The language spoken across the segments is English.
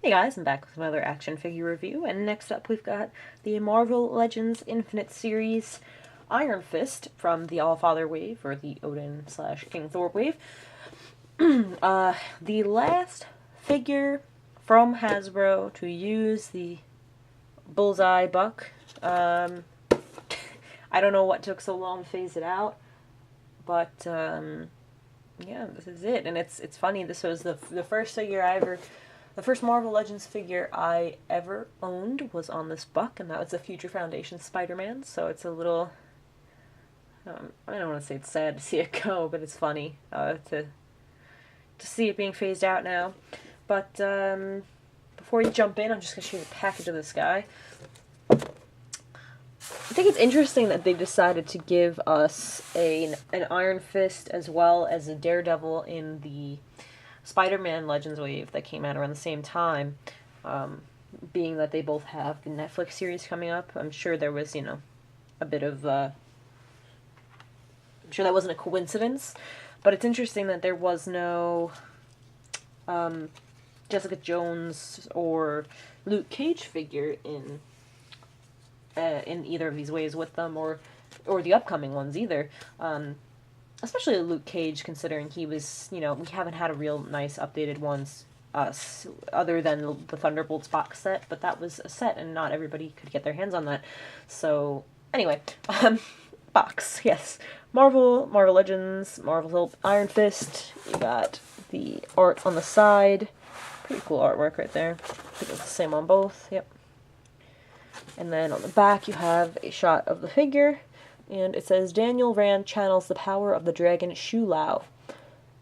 Hey guys, I'm back with another action figure review, and next up we've got the Marvel Legends Infinite Series Iron Fist from the Allfather wave, or the Odin slash King Thor wave. The last figure from Hasbro to use the Bullseye Buck. I don't know what took so long to phase it out, but yeah, this is it. And it's funny, this was the first figure I ever... The first Marvel Legends figure I ever owned was on this buck, and that was the Future Foundation Spider-Man, so it's a little... I don't want to say it's sad to see it go, but it's funny to see it being phased out now. But before you jump in, I'm just going to show you the package of this guy. I think it's interesting that they decided to give us an Iron Fist as well as a Daredevil in the Spider-Man Legends wave that came out around the same time, being that they both have the Netflix series coming up. I'm sure there was, a bit of... I'm sure that wasn't a coincidence, but it's interesting that there was no Jessica Jones or Luke Cage figure in either of these waves with them, or the upcoming ones either. Especially Luke Cage, considering he was, we haven't had a real nice updated ones other than the Thunderbolts box set, but that was a set and not everybody could get their hands on that. So, anyway, box, yes. Marvel Legends, Marvel Iron Fist, you got the art on the side, pretty cool artwork right there. I think it's the same on both, yep. And then on the back you have a shot of the figure, and it says, Daniel Rand channels the power of the dragon Shu Lao.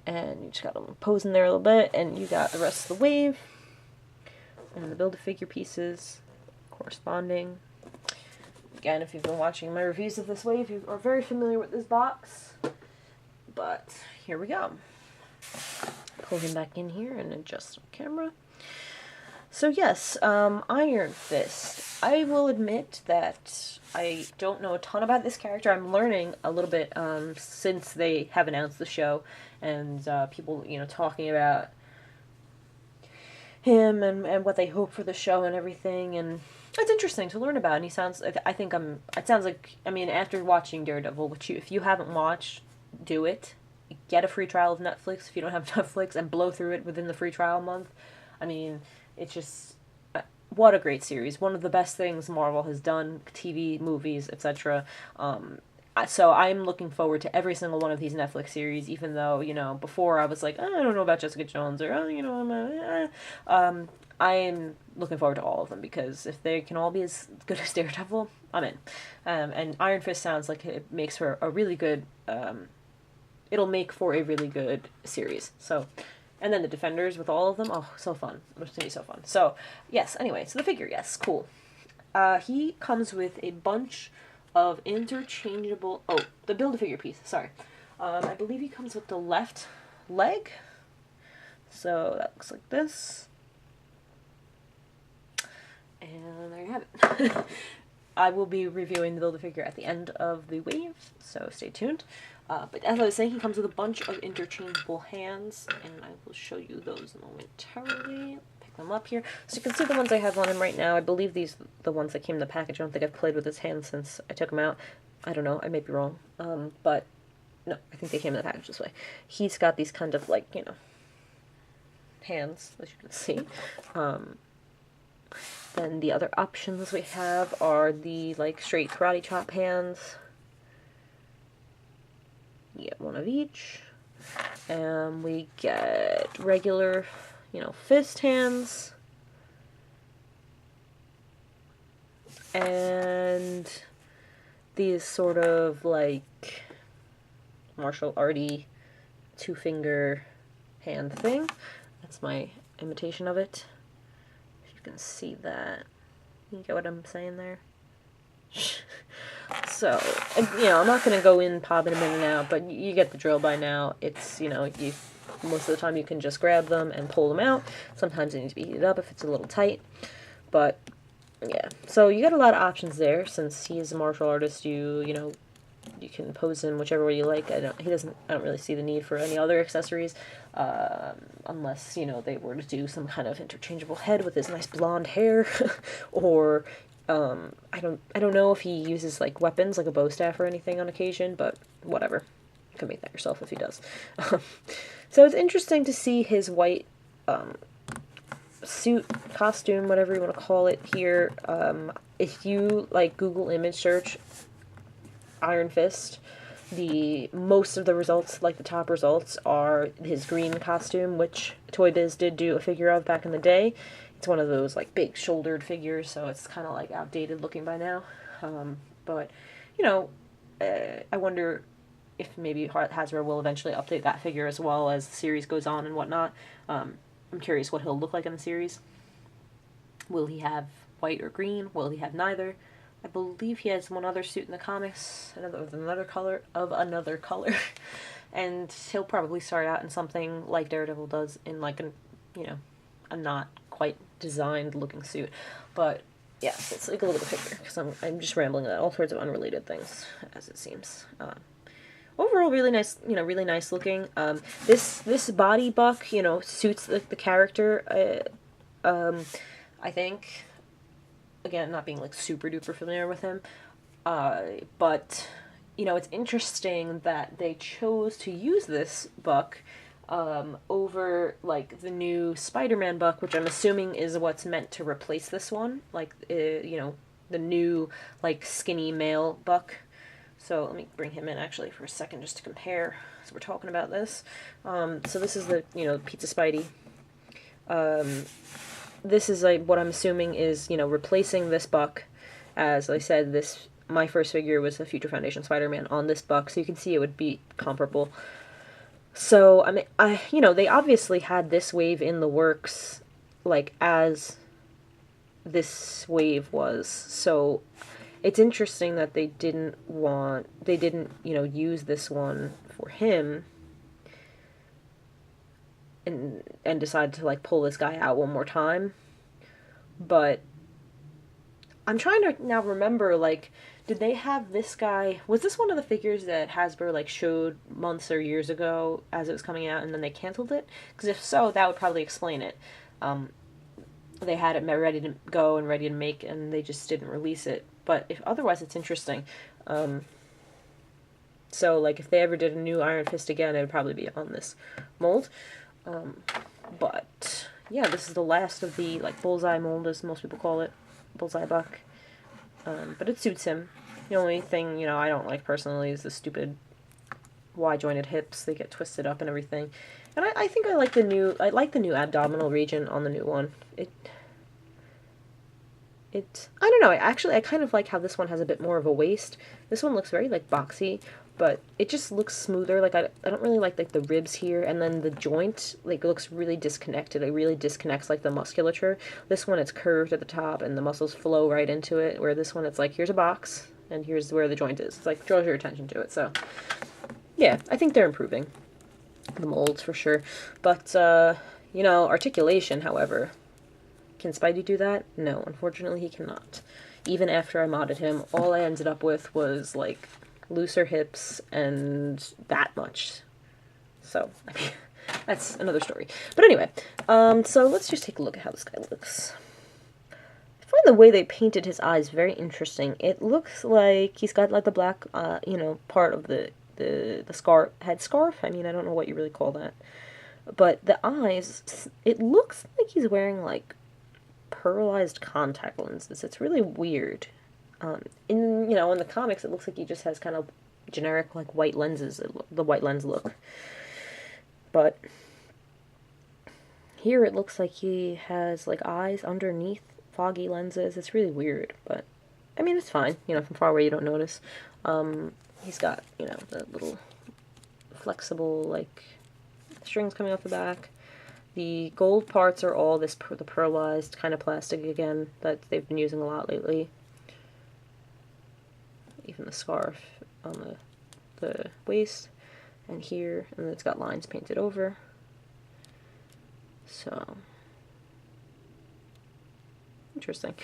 And you just got him posing there a little bit, and you got the rest of the wave. And the Build-A-Figure pieces corresponding. Again, if you've been watching my reviews of this wave, you are very familiar with this box. But here we go. Pull him back in here and adjust the camera. So yes, Iron Fist. I will admit that I don't know a ton about this character. I'm learning a little bit since they have announced the show, and people, talking about him and what they hope for the show and everything, and it's interesting to learn about. And he sounds, it sounds like, after watching Daredevil, which if you haven't watched, do it. Get a free trial of Netflix if you don't have Netflix, and blow through it within the free trial month. It's just, what a great series. One of the best things Marvel has done, TV, movies, etc. So I'm looking forward to every single one of these Netflix series, even though, before I was like, I don't know about Jessica Jones, or, I'm looking forward to all of them, because if they can all be as good as Daredevil, I'm in. And Iron Fist sounds like it makes for a really good, it'll make for a really good series. So... And then the Defenders with all of them. Oh, so fun. It's going to be so fun. So, yes, anyway, so the figure, yes, cool. He comes with a bunch of interchangeable... Oh, the Build-A-Figure piece, sorry. I believe he comes with the left leg. So, that looks like this. And there you have it. I will be reviewing the Build-A-Figure at the end of the wave, so stay tuned. But as I was saying, he comes with a bunch of interchangeable hands, and I will show you those momentarily. Pick them up here. So you can see the ones I have on him right now. I believe these are the ones that came in the package. I don't think I've played with his hands since I took them out. I don't know. I may be wrong. But no, I think they came in the package this way. He's got these kind of, hands, as you can see. Then the other options we have are the, straight karate chop hands. You get one of each. And we get regular, fist hands. And these sort of, martial arty two-finger hand thing. That's my imitation of it. If you can see that. You get what I'm saying there? So, I'm not going to go in popping them in and out, but you get the drill by now. It's, most of the time you can just grab them and pull them out. Sometimes it needs to be heated up if it's a little tight. But, yeah. So you got a lot of options there. Since he is a martial artist, you you can pose him whichever way you like. I don't really see the need for any other accessories, unless, you know, they were to do some kind of interchangeable head with his nice blonde hair, or, I don't know if he uses, like, weapons, like a bow staff or anything on occasion, but whatever. You can make that yourself if he does. So it's interesting to see his white, suit, costume, whatever you want to call it here. If you, like, Google image search Iron Fist, the most of the results, like the top results, are his green costume, which Toy Biz did do a figure of back in the day. It's one of those, like, big shouldered figures, so it's kind of, like, outdated looking by now. But, you know, I wonder if maybe Hasbro will eventually update that figure as well as the series goes on and whatnot. I'm curious what he'll look like in the series. Will he have white or green? Will he have neither? I believe he has one other suit in the comics, another color, and he'll probably start out in something like Daredevil does, in like a not quite designed looking suit. But yeah, let's take a look at the figure, because I'm just rambling about all sorts of unrelated things, as it seems. Overall, really nice, really nice looking. This body buck, suits the character. I think, again, not being like super duper familiar with him, but it's interesting that they chose to use this buck over like the new Spider-Man buck, which I'm assuming is what's meant to replace this one, like the new like skinny male buck. So let me bring him in actually for a second just to compare. So we're talking about this. So this is the Pizza Spidey. This is like what I'm assuming is replacing this buck. As I said, my first figure was the Future Foundation Spider-Man on this buck, so you can see it would be comparable. So I mean, they obviously had this wave in the works, like as this wave was. So it's interesting that they didn't use this one for him and decide to like pull this guy out one more time. But I'm trying to now remember, like, did they have this guy, was this one of the figures that Hasbro like showed months or years ago as it was coming out and then they canceled it? Because if so, that would probably explain it. They had it ready to go and ready to make, and they just didn't release it. But if otherwise, it's interesting. So, like, if they ever did a new Iron Fist again, it would probably be on this mold. But yeah, this is the last of the like bullseye mold, as most people call it, bullseye buck. But it suits him. The only thing I don't like personally is the stupid Y-jointed hips. They get twisted up and everything. And I think I like the new abdominal region on the new one. I don't know, I kind of like how this one has a bit more of a waist. This one looks very, like, boxy, but it just looks smoother. Like, I don't really like the ribs here, and then the joint, like, looks really disconnected. It really disconnects, like, the musculature. This one, it's curved at the top, and the muscles flow right into it, where this one, it's like, here's a box, and here's where the joint is. It's like, draws your attention to it, so yeah, I think they're improving the molds, for sure. But, articulation, however... Can Spidey do that? No, unfortunately he cannot. Even after I modded him, all I ended up with was, like, looser hips and that much. So, I mean, that's another story. But anyway, so let's just take a look at how this guy looks. I find the way they painted his eyes very interesting. It looks like he's got, like, the black, part of the headscarf. I mean, I don't know what you really call that. But the eyes, it looks like he's wearing, like, pearlized contact lenses. It's really weird. In the comics, it looks like he just has kind of generic, like, white lenses, the white lens look. But here it looks like he has, like, eyes underneath foggy lenses. It's really weird, but, I mean, it's fine. From far away you don't notice. He's got, the little flexible, like, strings coming off the back. The gold parts are all the pearlized kind of plastic again that they've been using a lot lately. Even the scarf on the waist and here, and it's got lines painted over. So Interesting.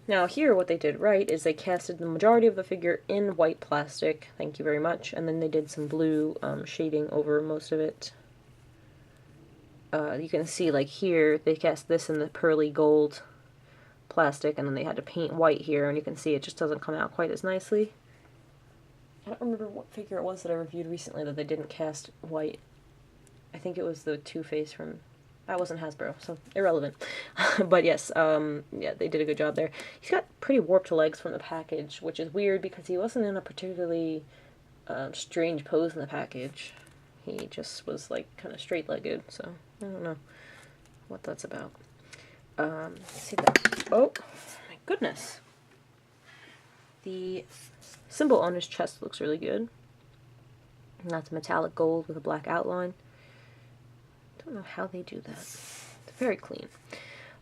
Now here what they did right is they casted the majority of the figure in white plastic, thank you very much, and then they did some blue shading over most of it. You can see, like, here, they cast this in the pearly gold plastic, and then they had to paint white here, and you can see it just doesn't come out quite as nicely. I don't remember what figure it was that I reviewed recently that they didn't cast white. I think it was the Two-Face from... That wasn't Hasbro, so irrelevant. But yes, yeah, they did a good job there. He's got pretty warped legs from the package, which is weird because he wasn't in a particularly strange pose in the package. He just was, like, kind of straight-legged, so I don't know what that's about. See that? Oh, my goodness. The symbol on his chest looks really good. And that's metallic gold with a black outline. I don't know how they do that. It's very clean.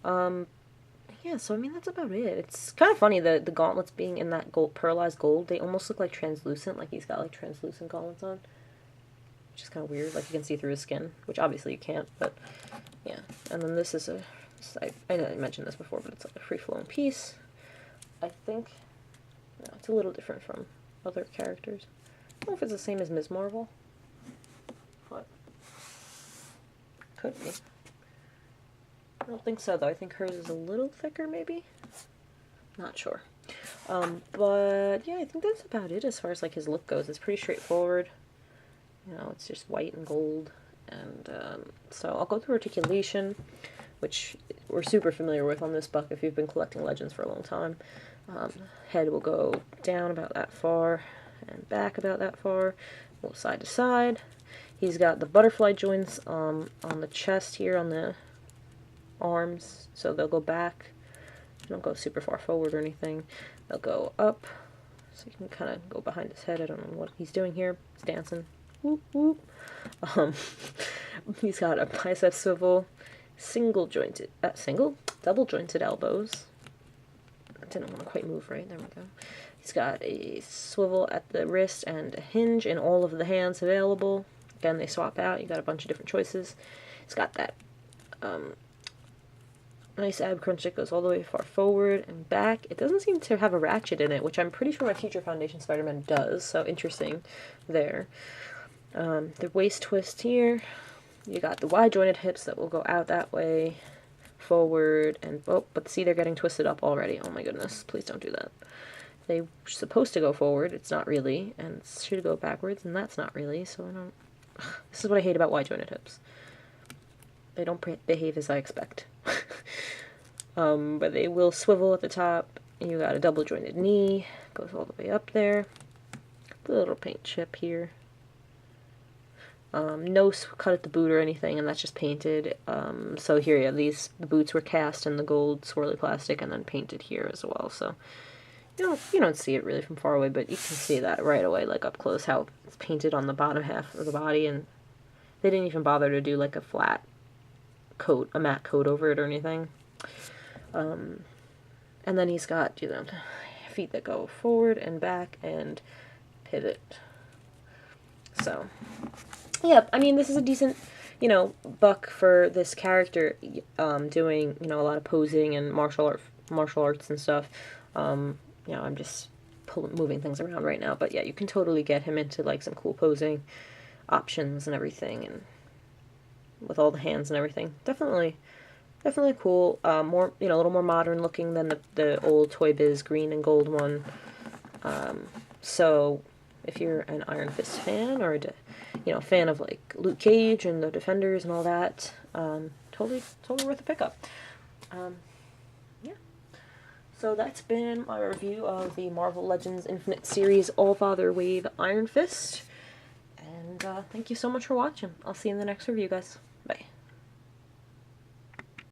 Yeah, so I mean, that's about it. It's kind of funny, the gauntlets being in that gold, pearlized gold, they almost look like translucent, like he's got, like, translucent gauntlets on. Which is kind of weird, like you can see through his skin, which obviously you can't, but yeah. And then this is a, I know I mentioned this before, but it's like a free-flowing piece. I think, no, it's a little different from other characters. I don't know if it's the same as Ms. Marvel, but could be. I don't think so, though. I think hers is a little thicker, maybe? Not sure. But yeah, I think that's about it as far as, like, his look goes. It's pretty straightforward. You know, it's just white and gold, and so I'll go through articulation, which we're super familiar with on this buck if you've been collecting Legends for a long time. Head will go down about that far, and back about that far, both side to side. He's got the butterfly joints on the chest here, on the arms, so they'll go back. They don't go super far forward or anything. They'll go up, so you can kind of go behind his head. I don't know what he's doing here. He's dancing. Whoop, whoop. He's got a bicep swivel, double jointed elbows. I didn't want to quite move right. There we go. He's got a swivel at the wrist and a hinge in all of the hands available. Again, they swap out. You got a bunch of different choices. He's got that nice ab crunch that goes all the way far forward and back. It doesn't seem to have a ratchet in it, which I'm pretty sure my Future Foundation Spider-Man does, so interesting there. The waist twist here. You got the wide jointed hips that will go out that way, forward, and oh, but see, they're getting twisted up already. Oh my goodness, please don't do that. They're supposed to go forward, it's not really, and it should go backwards, and that's not really, so I don't... This is what I hate about wide jointed hips. They don't behave as I expect. But they will swivel at the top. You got a double jointed knee, goes all the way up there. A little paint chip here. No cut at the boot or anything, and that's just painted. So here, yeah, the boots were cast in the gold swirly plastic and then painted here as well. So you don't see it really from far away, but you can see that right away, like up close, how it's painted on the bottom half of the body, and they didn't even bother to do like a flat coat, a matte coat over it or anything. And then he's got, feet that go forward and back and pivot. So yeah, I mean, this is a decent, buck for this character, doing, a lot of posing and martial arts and stuff. I'm just moving things around right now, but yeah, you can totally get him into, like, some cool posing options and everything, and with all the hands and everything. Definitely cool. More, a little more modern looking than the old Toy Biz green and gold one. So if you're an Iron Fist fan, or a fan of, like, Luke Cage and the Defenders and all that, totally worth a pickup. Yeah. So that's been my review of the Marvel Legends Infinite Series All-Father Wave Iron Fist. And thank you so much for watching. I'll see you in the next review, guys.